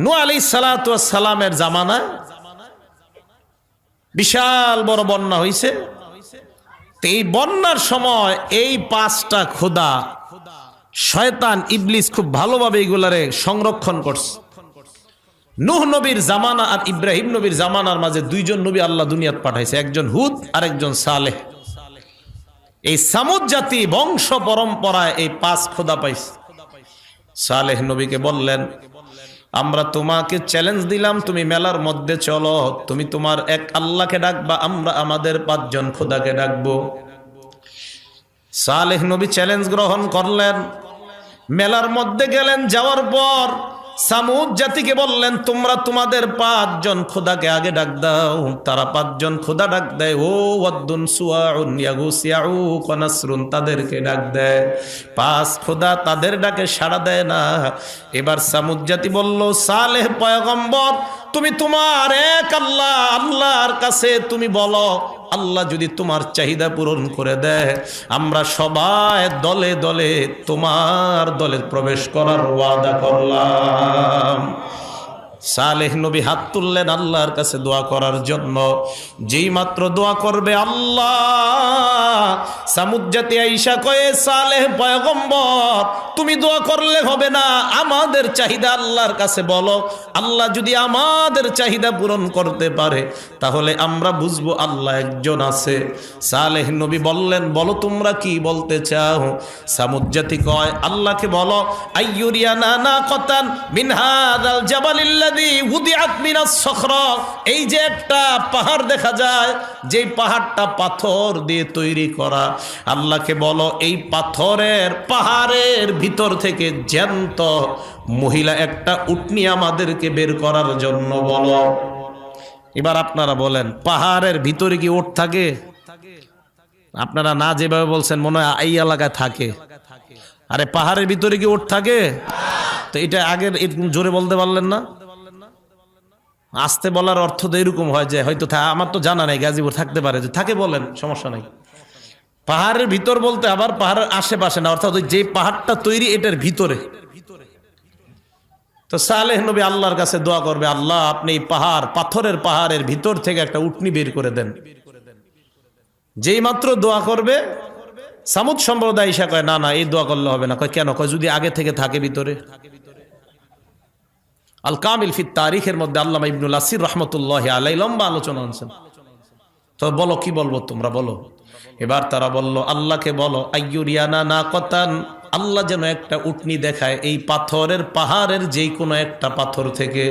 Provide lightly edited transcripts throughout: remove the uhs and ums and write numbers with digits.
নূহ আলাইহিস সালাতু ওয়াস সালামের জামানায় বিশাল বড় বন্যা হইছে। তো এই বন্যার সময় এই 5টা খোদা শয়তান ইবলিস খুব ভালোভাবে এগুলারে সংরক্ষণ করছে। নূহ নবীর জামানা আর ইব্রাহিম নবীর জামানার মাঝে 2 জন নবী আল্লাহ দুনিয়াত পাঠাইছে, একজন হুদ আর একজন সালেহ। এই সামুদ জাতি বংশ পরম্পরায় এই 5 খোদা পাইছে। সালেহ নবীকে বললেন, আমরা তোমাকে চ্যালেঞ্জ দিলাম, তুমি মেলার মধ্যে চলো, তুমি তোমার এক আল্লাহকে ডাকবা, আমরা আমাদের 5 জন খোদাকে ডাকবো। সালেহ নবী চ্যালেঞ্জ গ্রহণ করলেন, মেলার মধ্যে গেলেন। যাওয়ার পর সামুদ জাতিকে বললেন, তোমরা তোমাদের 5 জন খোদাকে আগে ডাক দাও। তারা 5 জন খোদা ডাক দেয়, ও ওয়াদ্দুন সুওয়াউন ইয়াগুস ইয়াউক ওয়া নাসরুন, তাদেরকে ডাক দেয়। 5 খোদা তাদের ডাকে সাড়া দেয় না। এবার সামুদ জাতি বলল, সালেহ পয়গম্বর, তুমি তোমার এক আল্লাহর কাছে তুমি বলো, আল্লাহ যদি তোমার চাহিদা পূরণ করে দেয়, আমরা সবাই দলে দলে তোমার দলে প্রবেশ করার ওয়াদা করলাম। সালেহ নবী হাত তুললেন আল্লাহর কাছে দোয়া করার জন্য। যেই মাত্র দোয়া করবে, আল্লাহ সামুদ জাতি আইসা কয়ে, সালেহ পয়গম্বর, তুমি দোয়া করলে হবে না, আমাদের চাহিদা আল্লাহর কাছে বলো। আল্লাহ যদি আমাদের চাহিদা পূরণ করতে পারে, তাহলে আমরা বুঝবো আল্লাহ একজন আছে। সালেহ নবী বললেন, বলো তোমরা কি বলতে চাও? সামুদ জাতি কয়, আল্লাহকে বলো, আইয়ুরিয়ানা নাকাতান মিন হাযাল জাবালিল্লাযী উদিআত মিনাস সখরা, এই যে একটা পাহাড় দেখা যায়, যে পাহাড়টা পাথর দিয়ে তৈরি করা, আল্লাহকে বলো এই পাহাড়ের ভিতর থেকে জ্যান্ত মহিলা একটা উটনি আমাদেরকে বের করার জন্য বলো। এবার আপনারা বলেন, পাহাড়ের ভিতরে কি উট থাকে? আপনারা না যেভাবে বলছেন মনে হয় এই এলাকায় থাকে। আরে পাহাড়ের ভিতরে কি উট থাকে? তো এটা আগের জোরে বলতে পারলেন না? আসতে বলার অর্থ তো এরকম হয় যে হয়তো আমার তো জানা নাই, গাজীপুর থাকতে পারে, যে থাকে বলেন, সমস্যা নাই। পাহাড়ের ভিতর বলতে আবার পাহাড়ের আশেপাশে না, অর্থাৎ যে পাহাড়টা তৈরি এটার ভিতরে। তো সালেহ নবী আল্লাহর কাছে দোয়া করবে, আল্লাহ আপনি এই পাথরের পাহাড়ের ভিতর থেকে একটা উটনি বের করে দেন। যেই মাত্র দোয়া করবে, সামুদ সম্প্রদায় ঈশা কয়, না না, এই দোয়া করলে হবে না। কয় কেন? কয় যদি আগে থেকে থাকে ভিতরে। আল কামিল ফি তারিখের মধ্যে আল্লামা ইবনুল আসির রহমতুল্লাহি আলাইহি লম্বা আলোচনা আনছেন। তো বলো, কি বলবো তোমরা বলো। এবার তারা বলল, আল্লাহকে বলো, আইয়ুরিয়ানা নাকাতান, আল্লাহ যেন একটা উটনি দেখায় এই পাহাড়ের যে কোনো একটা পাথর থেকে।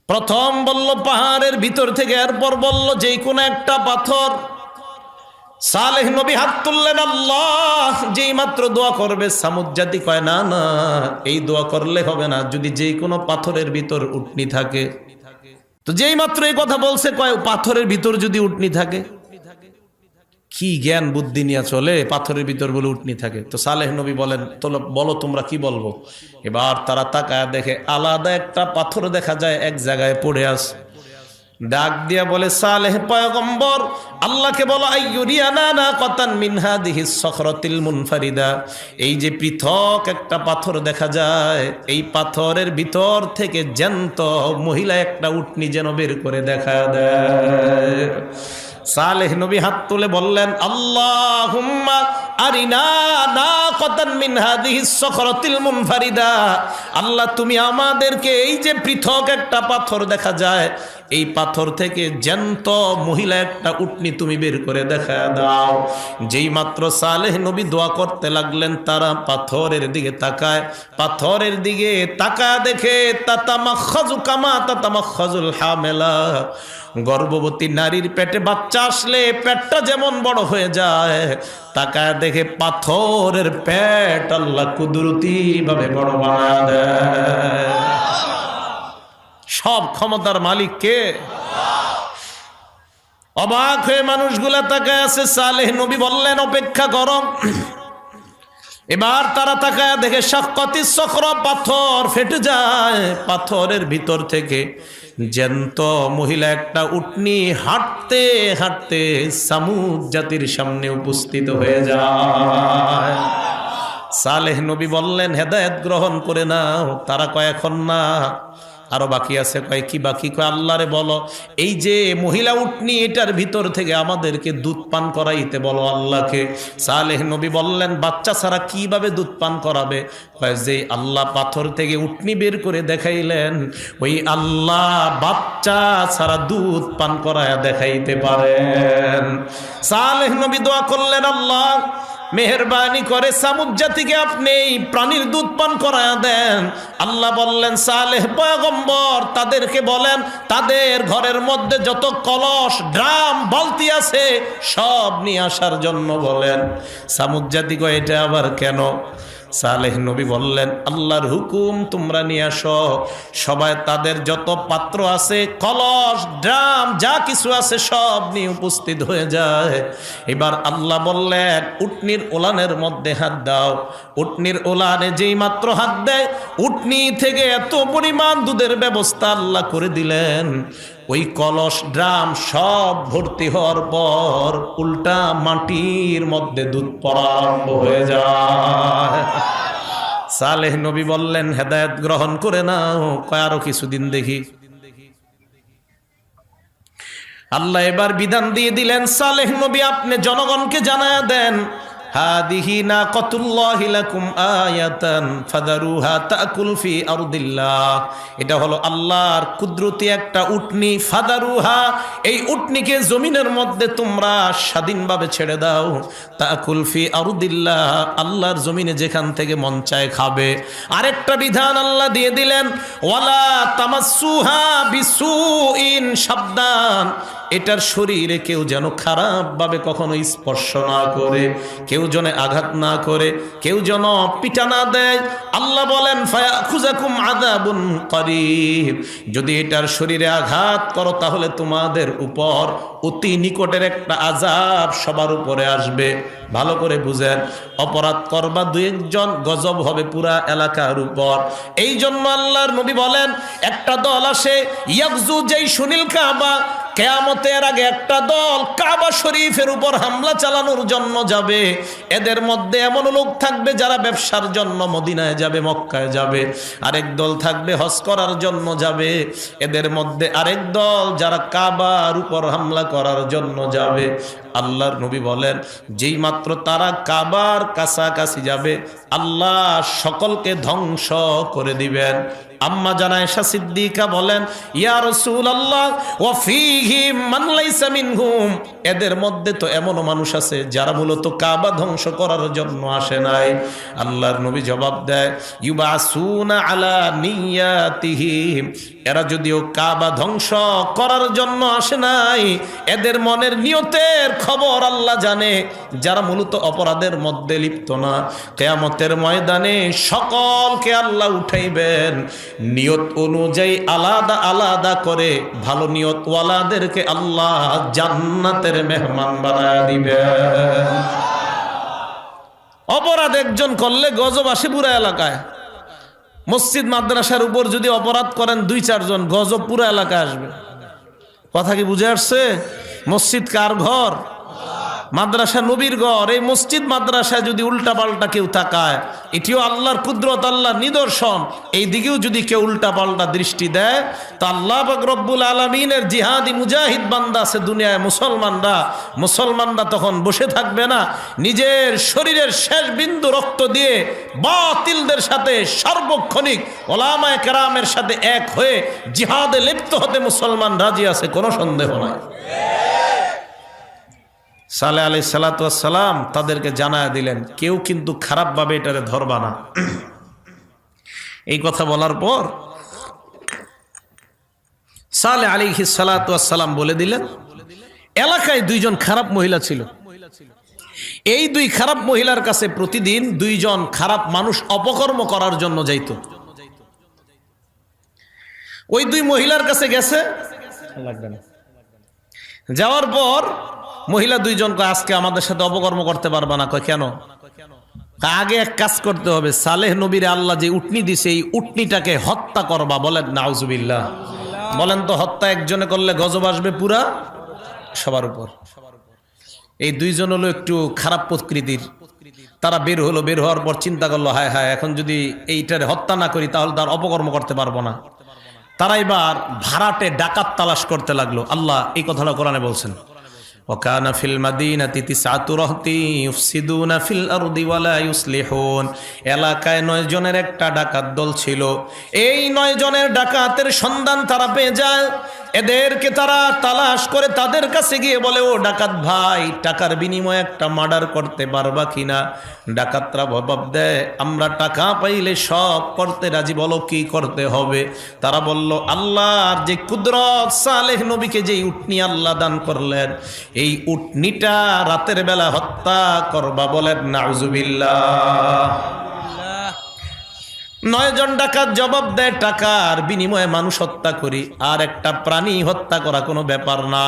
প্রথম বলল পাহাড়ের ভিতর থেকে, এরপর বলল যে কোনো একটা পাথর। সালেহ নবী হাত তুললেন, আল্লাহ যেই মাত্র দোয়া করবে, সামুদ জাতি কয়, না না, এই দোয়া করলে হবে না, যদি যে কোনো পাথরের ভিতর উটনি থাকে। তো যেই মাত্র এই কথা বলছে, কয় পাথরের ভিতর যদি উটনি থাকে, কি জ্ঞান বুদ্ধি নিয়ে চলে, পাথরের ভিতর বলে উটনি থাকে। তো সালেহ নবী বলেন, বলো তোমরা কি বলবো। এবার তারা তাকায় দেখে আলাদা একটা পাথর দেখা যায় এক জায়গায় পড়ে আছে। ডাক দিয়া বলে, সালেহ পয়গম্বর, আল্লাহকে বলো, আইয়ুরিয়ানা নাকাতান মিন হাদিহিস সখরাতিল মুনফারিদা, এই যে পৃথক একটা পাথর দেখা যায়, এই পাথরের ভিতর থেকে জ্যান্ত মহিলা একটা উটনি যেন বের করে দেখা দেয়। সালেহ নবী হাত তুলে বললেন, আল্লাহুম্মা আরিনা নাকাতান মিন হাদিহিস সখরাতিল মুনফারিদা, আল্লাহ তুমি আমাদেরকে এই যে পৃথক একটা পাথর দেখা যায়, এই পাথর থেকে জ্যান্ত মহিলা একটা উটনি তুমি বের করে দেখা দাও। যেই মাত্র সালেহ নবী দোয়া করতে লাগলেন, তারা পাথরের দিকে তাকায় দেখে তাতামাখাজু কামা তাতামাখাজুল হামেলা, গর্ভবতী নারীর পেটে বাচ্চা আসলে পেটটা যেমন বড় হয়ে যায়, তাকায় দেখে পাথরের পেট আল্লাহ কুদরতি ভাবে বড় বানায় দেয়। সব ক্ষমতার মালিক কে? অবাক হয়ে মানুষগুলা তাকায় আছে। সালেহ নবী বললেন, অপেক্ষা করো। এবার তারা তাকায় দেখে শাক্কাতিস সখরা, পাথর ফেটে যায়, পাথরের ভিতর থেকে জ্যান্ত মহিলা একটা উটনি হাঁটতে হাঁটতে সামুদ জাতির সামনে উপস্থিত হয়ে যায়। সালেহ নবী বললেন হেদায়েত গ্রহণ করে নাও। তারা কয় এখন না, আরো বাকি আছে। কয় কি বাকি? কয় আল্লাহরে বলো এই যে মহিলা উটনি এটার ভিতর থেকে আমাদেরকে দুধ পান করাইতে বলো আল্লাহকে। সালেহ নবী বললেন বাচ্চা ছাড়া কিভাবে দুধ পান করাবে? কয় যে আল্লাহ পাথর থেকে উটনি বের করে দেখাইলেন ওই আল্লাহ বাচ্চা ছাড়া দুধ পান করায় দেখাইতে পারেন। সালেহ নবী দোয়া করলেন আল্লাহ মেহেরবানি করে সামুদ জাতিকে আপনি এই প্রাণীর দুধ পান করায়া দেন। আল্লাহ বললেন সালেহ পয়গম্বর তাদেরকে বলেন তাদের ঘরের মধ্যে যত কলস ড্রাম বালতি আছে সব নিয়ে আসার জন্য বলেন। সামুদ জাতি কয় এটা আবার কেন? সালেহ নবী বললেন আল্লাহর হুকুম, তোমরা নিয়ে আসো। সবাই তাদের যত পাত্র আছে কলস ড্রাম যা কিছু আছে সব নিয়ে উপস্থিত হয়ে যায়। এবার আল্লাহ বললেন উটনির ওলানের মধ্যে হাত দাও। উটনির ওলানে যেই মাত্র হাত দেয় উটনি থেকে এত পরিমাণ দুধের ব্যবস্থা আল্লাহ করে দিলেন। ওই কলস ড্রাম সব ভর্তি হওয়ার পর উল্টা মাটির মধ্যে দুধ পড়া আরম্ভ হয়ে যায়। সালেহ নবী বললেন হেদায়েত গ্রহণ করে নাও। কয় আরো কিছুদিন দেখি। আল্লাহ এবার বিধান দিয়ে দিলেন সালেহ নবী আপনি জনগণকে জানায়া দেন হাদিহি নাকাতুল্লাহি লাকুম আয়াতান ফাদারুহা তাকুল ফি আরদিল্লাহ। এটা হলো আল্লাহর কুদরতি একটা উটনি। ফাদারুহা এই উটনিকে জমিনের মধ্যে তোমরা স্বাধীনভাবে ছেড়ে দাও। তাকুল ফি আরদিল্লাহ আল্লাহর জমিনে যেখান থেকে মন চায় খাবে। আরেকটা বিধান আল্লাহ দিয়ে দিলেন ওয়ালা তামাসসুহা বিসুইন, সাবধান এটার শরীরে কেউ যেন খারাপ ভাবে কখনো স্পর্শ না করে, কেউ যেন আঘাত না করে, কেউ যেন পিটা না দেয়। আল্লাহ বলেন ফায়াখুযাকুম আযাবুন করিব, যদি এটার শরীরে আঘাত করো তাহলে তোমাদের উপর অতি নিকটের একটা আযাব সবার উপরে আসবে। ভালো করে বুঝেন, অপরাধ করবা দুই একজন গজব হবে পুরা এলাকার উপর। এই জন্য আল্লাহর নবী বলেন একটা দল আসে ইয়াগজু যেই সুনীল কাবা, কিয়ামতের আগে একটা দল কাবা শরীফের উপর হামলা চালানোর জন্য যাবে। এদের মধ্যে এমন লোক থাকবে যারা ব্যবসার জন্য মদিনায় যাবে, মক্কায় যাবে। আরেক দল থাকবে হজ করার জন্য যাবে। এদের মধ্যে আরেক দল যারা কাবার উপর হামলা করার জন্য যাবে। আল্লাহর নবী বলেন যেই মাত্র তারা কাবার কাছাকাছি যাবে আল্লাহ সকলকে ধ্বংস করে দিবেন। আম্মা জানা আয়েশা সিদ্দিকা বলেন ইয়া রাসূলুল্লাহ ওয়া ফীহিম মান লাইসা মিনহুম, এদের মধ্যে তো এমন মানুষ আছে যারা মূলত কাবা ধ্বংস করার জন্য আসে নাই। আল্লাহর নবী জবাব দেয় ইউবাসুনা আলা নিয়াতিহিম, এরা যদিও কাবা ধ্বংস করার জন্য আসে নাই এদের মনের নিয়তের খবর আল্লাহ জানে। যারা মূলত অপরাধের মধ্যে লিপ্ত না, কিয়ামতের ময়দানে সকলকে আল্লাহ উঠাইবেন নিয়ত অনুযায়ী আলাদা আলাদা করে। ভালো নিয়তওয়ালাদেরকে আল্লাহ জান্নাতের মেহমান বানায় দিবেন। অপরাধ একজন করলে গজব আসে পুরা এলাকায়। মসজিদ মাদ্রাসার উপর যদি অপরাধ করেন দুই চারজন গজব পুরা এলাকায় আসবে। কথা কি বুঝে আসছে? মসজিদ কার ঘর? মাদ্রাসা নবীর ঘর। এই মসজিদ মাদ্রাসায় যদি উল্টা পাল্টা কেউ তাকায় এটিও আল্লাহর কুদরত, আল্লাহর নিদর্শন। এই দিকেও যদি কেউ উল্টা পাল্টা দৃষ্টি দেয় তা আল্লাহ পাক রব্বুল আলামিনের জিহাদি মুজাহিদ বান্দা আছে দুনিয়ায় মুসলমানরা তখন বসে থাকবে না। নিজের শরীরের শেষ বিন্দু রক্ত দিয়ে বাতিলদের সাথে সার্বক্ষণিক ওলামায়ে কেরামের সাথে এক হয়ে জিহাদে লিপ্ত হতে মুসলমান রাজি আছে, কোনো সন্দেহ নাই। সালেহ আলাইহিস সালাতু ওয়াস সালাম তাদেরকে জানায়া দিলেন কেউ কিন্তু খারাপভাবে এটারে ধরবা না। এই কথা বলার পর সালেহ আলাইহিস সালাতু ওয়াস সালাম বলে দিলেন এলাকায় দুইজন খারাপ মহিলা ছিল। এই দুই খারাপ মহিলার কাছে প্রতিদিন দুইজন খারাপ মানুষ অপকর্ম করার জন্য যাইত। ওই দুই মহিলার কাছে গেছে, যাওয়ার পর মহিলা দুইজন আজকে আমাদের সাথে অপকর্ম করতে পারবা না। কয় কেন? আগে এক কাজ করতে হবে, সালেহ নবীর আল্লাহ যে উটনি দিছে এই উটনিটাকে হত্যা করবা। বলেন নাউজুবিল্লাহ। বলেন তো হত্যা একজনে করলে গজব আসবে পুরা সবার উপর। এই দুইজন হলো একটু খারাপ প্রকৃতির। তারা বের হলো, বের হওয়ার পর চিন্তা করলো, হায় হায়, এখন যদি এইটারে হত্যা না করি তাহলে তার অপকর্ম করতে পারবো না। তারা এবার ভাড়াটে ডাকাত তালাশ করতে লাগলো। আল্লাহ এই কথাটা কোরআনে বলছেন, وكان في المدينة 9 رهط يفسدون في الأرض ولا يصلحون। এলাকায় 9 জনের একটা ডাকাত দল ছিল। এই 9 জনের ডাকাতের সন্ধান তারা পেয়ে যায়। এদেরকে তারা তালাশ করে তাদের কাছে গিয়ে বলে, ও ডাকাত ভাই, টাকার বিনিময়ে একটা মার্ডার করতে পারবা কিনা? ডাকাতরা জবাব দেয়, আমরা টাকা পাইলে সব করতে রাজি, বলো কি করতে হবে? তারা বলল, আল্লাহর যে কুদরত, সালেহ নবীকে যে উটনি আল্লাহ দান করলেন, এই উটনিটা রাতের বেলা হত্যা করবা। বলেন নাউজুবিল্লাহ। 9 জন ডাকাত জবাব দেয়, টাকার বিনিময়ে মানুষ হত্যা করি, আর একটা প্রাণী হত্যা করা কোনো ব্যাপার না।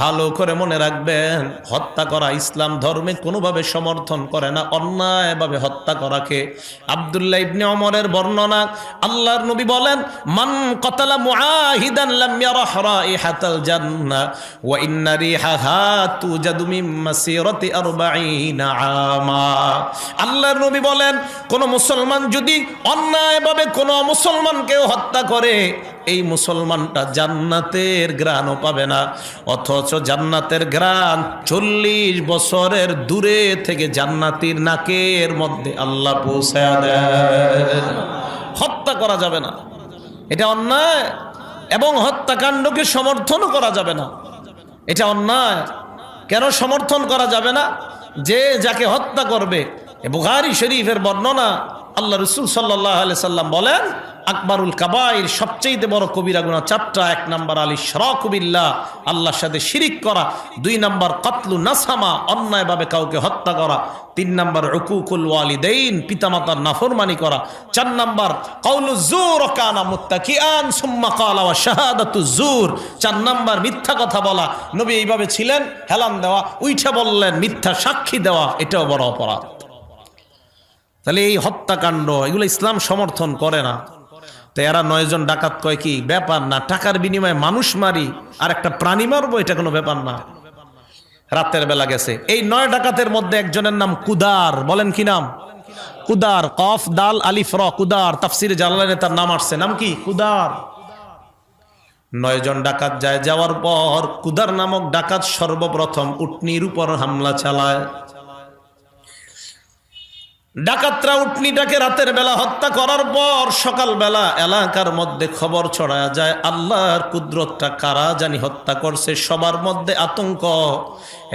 ভালো করে মনে রাখবেন, হত্যা করা ইসলাম ধর্মে কোনোভাবে সমর্থন করে না, অন্যায়ভাবে হত্যা করাকে। আব্দুল্লাহ ইবনে ওমরের বর্ণনা, আল্লাহর নবী বলেন, মান কতালা মুআহিদান লাম ইয়ারাহ রাইহাতাল জান্নাহ ওয়া ইন্না রিহাহা তুজাদু মিন মাসিরাতি 40 আমা। আল্লাহর নবী বলেন, কোন মুসলমান যদি অন্যায়ভাবে কোন মুসলমানকে হত্যা করে, এই মুসলমানটা জান্নাতের ঘ্রাণও পাবে না, অথচ জান্নাতের ঘ্রাণ 40 বছরের দূরে থেকে জান্নাতীর নাকের মধ্যে আল্লাহ পৌঁছায় দেয়। হত্যা করা যাবে না, এটা অন্যায়, এবং হত্যাকাণ্ডকে সমর্থনও করা যাবে না, এটা অন্যায়। কেন সমর্থন করা যাবে না? যে যাকে হত্যা করবে, বুখারী শরীফের বর্ণনা, আল্লাহ রাসূল সাল্লাল্লাহু আলাইহি সাল্লাম বলেন, আকবরুল কাবাইর, সবচেয়ে বড় কবিরা গুনাহ 4টা। 1 নাম্বার আল ইশরাকু বিল্লাহ, আল্লাহর সাথে শিরিক করা। 2 নাম্বার কতলু নাসামা, অন্যায়ভাবে কাউকে হত্যা করা। 3 নাম্বার উকুকুল ওয়ালিদাইন, পিতামাতার নাফরমানি করা। 4 নাম্বার কাউলু যুর কানা মুত্তাকিআন সুম্মা ক্বালা ওয়া শাহাদাতু যুর, 4 নাম্বার মিথ্যা কথা বলা। নবী এইভাবে ছিলেন, হেলান দেওয়া, উইঠা বললেন, মিথ্যা সাক্ষী দেওয়া, এটাও বড় অপরাধ। তাহলে এই হত্যাকাণ্ড, এগুলো ইসলাম সমর্থন করে না। তো এরা 9 জন ডাকাত কয়, কি ব্যাপার না, টাকার বিনিময়ে মানুষ মারি আর একটা প্রাণী মারবো, এটা কোনো ব্যাপার না। রাতের বেলা গেছে। এই 9 ডাকাতের মধ্যে একজনের নাম কুদার। বলেন কি নাম? কুদার, কফ দাল আলিফ র, কুদার। তাফসিরে জালালাইনে তার নাম আসছে, নাম কি? কুদার। 9 জন ডাকাত যায়। যাওয়ার পর কুদার নামক ডাকাত সর্বপ্রথম উটনির উপর হামলা চালায়। ডাকাতরা উটনিটাকে রাতের বেলা হত্যা করার পর সকালবেলা এলাকার মধ্যে খবর ছড়ায় যায়, আল্লাহর কুদরতটা কারা জানি হত্যা করছে। সবার মধ্যে আতঙ্ক।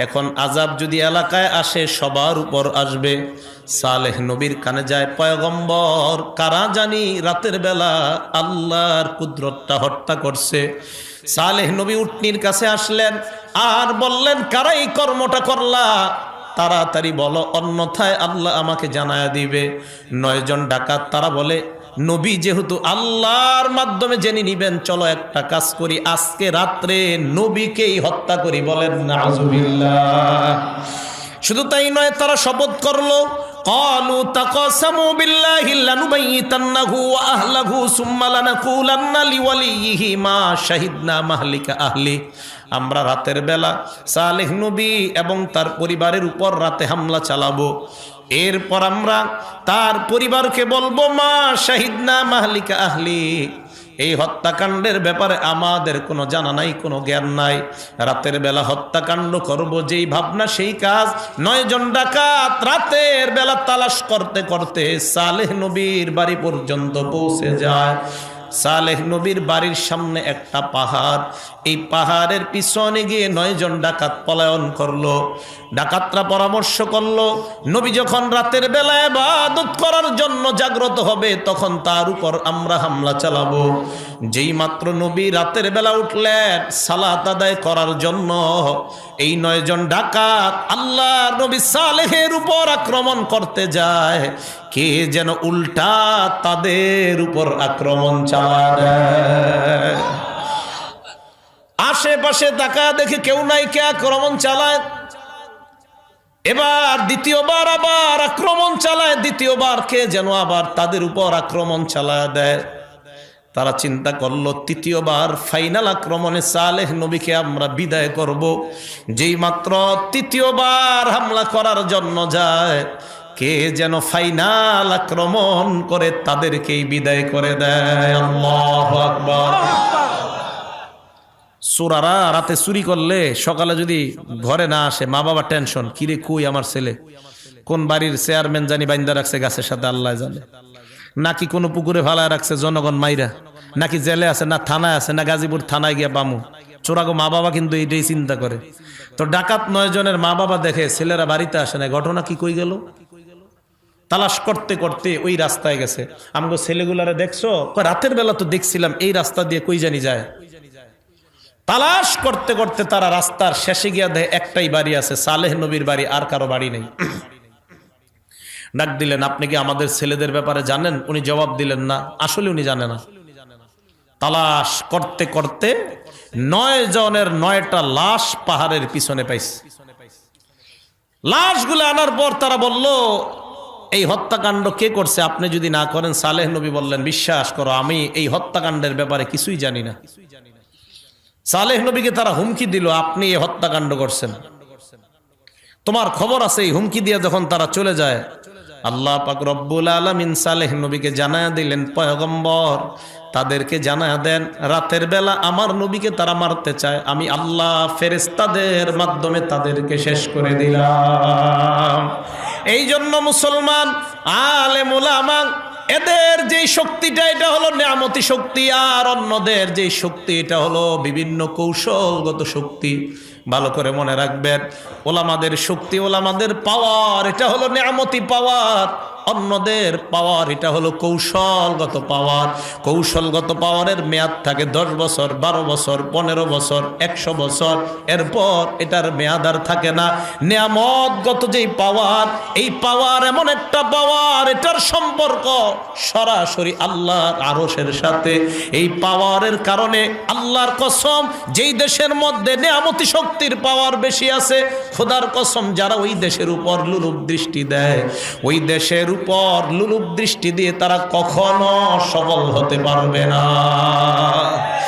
এখন আযাব যদি এলাকায় আসে, সবার উপর আসবে। সালেহ নবীর কানে যায়, পয়গম্বর, কারা জানি রাতের বেলা আল্লাহর কুদরতটা হত্যা করছে। সালেহ নবী উটনির কাছে আসলেন আর বললেন, কারা এই কর্মটা করলা? তাড়াতাড়ি বলো, অন্যথায় আল্লাহ আমাকে জানায়া দিবে। 9 জন ডাকাত তারা বলে, নবী যেহেতু আল্লাহর মাধ্যমে জেনে নিবেন, চলো একটা কাজ করি, আজকে রাত্রে নবীকেই হত্যা করি। বলেন নাউজুবিল্লাহ। শুধু তাই নয়, তারা শপথ করলো, ক্বালু তাকাসামু বিল্লাহি লানুবাইয়িতান্নাহু ওয়া আহলাহু সুম্মা লানাকুলান্না লিওয়ালিয়িহি মা শাহিদনা মাহলিকা আহলি। আমরা রাতের বেলা সালেহ নবী এবং তার পরিবারের উপর রাতে হামলা চালাবো। এরপর আমরা তার পরিবারকে বলবো, মা শাহিদনা মাহলিকা আহলি, এই হত্যাকাণ্ডের ব্যাপারে আমাদের কোনো জানা নাই, কোনো জ্ঞান নাই। রাতের বেলা হত্যাকাণ্ড করব, যেই ভাবনা সেই কাজ। 9 জন ডাকাত রাতের বেলা তালাশ করতে করতে সালেহ নবীর বাড়ি পর্যন্ত পৌঁছে যায়। সালেহ নবীর বাড়ির সামনে একটা পাহাড়, এই পাহাড়ের পিছনে গিয়ে 9 জন ডাকাত পলায়ন করলো। ডাকাতরা পরামর্শ করলো, নবী যখন রাতের বেলা ইবাদত করার জন্য জাগ্রত হবে, তখন তার উপর আমরা হামলা চালাবো। যেই মাত্র নবী রাতের বেলা উঠলেন সালাত আদায় করার জন্য, এই 9 জন ডাকাত আল্লাহর নবী সালেহের উপর আক্রমণ করতে যায়। কে যেন উল্টা তাদের উপর আক্রমণ চালায়। আশেপাশে তাকায় দেখে কেউ নাই, কে আক্রমণ চালায়। এবার দ্বিতীয়বার আবার আক্রমণ চালায়। দ্বিতীয়বার কে যেন আবার তাদের উপর আক্রমণ চালায় দেয়। তারা চিন্তা করলো, তৃতীয়বার ফাইনাল আক্রমণে সালেহ নবীকে আমরা বিদায় করব। যেই মাত্র তৃতীয়বার হামলা করার জন্য যায়, কে যেন ফাইনাল আক্রমণ করে তাদেরকেই বিদায় করে দেয়। আল্লাহু আকবার। চোরারা রাতে চুরি করলে সকালে যদি ঘরে না আসে, মা বাবা টেনশন, কিরে কই আমার ছেলে, কোন বাড়ির চেয়ারম্যান জানি বাইন্দা রাখছে গাছের সাথে, আল্লাহ জানে, নাকি কোনো পুকুরে ফালায় রাখছে জনগণ মাইরা, নাকি জেলে আছে, না থানায় আছে, না গাজীপুর থানায় গিয়া বামু। চোরাগো মা বাবা কিন্তু এইটাই চিন্তা করে। তো ডাকাত 9 জনের মা বাবা দেখে ছেলেরা বাড়িতে আসে না, ঘটনা কি কই গেল। তালাশ করতে করতে ওই রাস্তায় গেছে। আমগো ছেলেগুলারে দেখছো? রাতের বেলা তো দেখছিলাম এই রাস্তা দিয়ে কই জানি যায়। তালাশ করতে করতে তারা রাস্তার শেষে গিয়া দেখে একটাই বাড়ি আছে, সালেহ নবীর বাড়ি, আর কারো বাড়ি নেই। ডাক দিলেন, আপনি কি আমাদের ছেলেদের ব্যাপারে জানেন? উনি জবাব দিলেন না, আসলে উনি জানে না। তালাশ করতে করতে 9 জনের 9টা লাশ পাহাড়ের পিছনে পাইছে। লাশগুলো আনার পর তারা বলল, এই হত্যাকাণ্ড কে করছে? আপনি যদি না করেন, সালেহ নবী বললেন, বিশ্বাস করো আমি এই হত্যাকাণ্ডের ব্যাপারে কিছুই জানি না। সালেহ নবীকে তারা হুমকি দিল, আপনি এই হত্যাকাণ্ড করছেন, তোমার খবর আছে। এই হুমকি দিয়ে যখন তারা চলে যায়, আল্লাহ পাক রব্বুল আলামিন সালেহ নবীকে জানায়া দিলেন, পয়গম্বর তাদেরকে জানায়া দেন, রাতের বেলা আমার নবীকে তারা মারতে চায়, আমি আল্লাহ ফেরেশতাদের মাধ্যমে তাদেরকে শেষ করে দিলাম। এই জন্য মুসলমান আলেম উলামা এদের যে শক্তিটা, এটা হলো নেয়ামতি শক্তি, আর অন্যদের যে শক্তি এটা হলো বিভিন্ন কৌশলগত শক্তি। ভালো করে মনে রাখবেন, ওলামাদের শক্তি, ওলামাদের পাওয়ার, এটা হলো নেয়ামতি পাওয়ার। অন্যদের পাওয়ার এটা হলো কৌশলগত পাওয়ার। কৌশলগত পাওয়ারের মেয়াদ থাকে 10 বছর, 12 বছর, 15 বছর, 100 বছর, এরপর এটার মেয়াদ আর থাকে না। নেয়ামতগত যেই পাওয়ার, এই পাওয়ার এমন একটা পাওয়ার, এটার সম্পর্ক সরাসরি আল্লাহর আরশের সাথে। এই পাওয়ারের কারণে আল্লাহর কসম, যেই দেশের মধ্যে নেয়ামতি শক্তির পাওয়ার বেশি আছে, খোদার কসম, যারা ওই দেশের উপর লুলুপ দৃষ্টি দেয়, ওই দেশের উপর লুলুপ দৃষ্টি দিয়ে তারা কখনো সফল হতে পারবে না।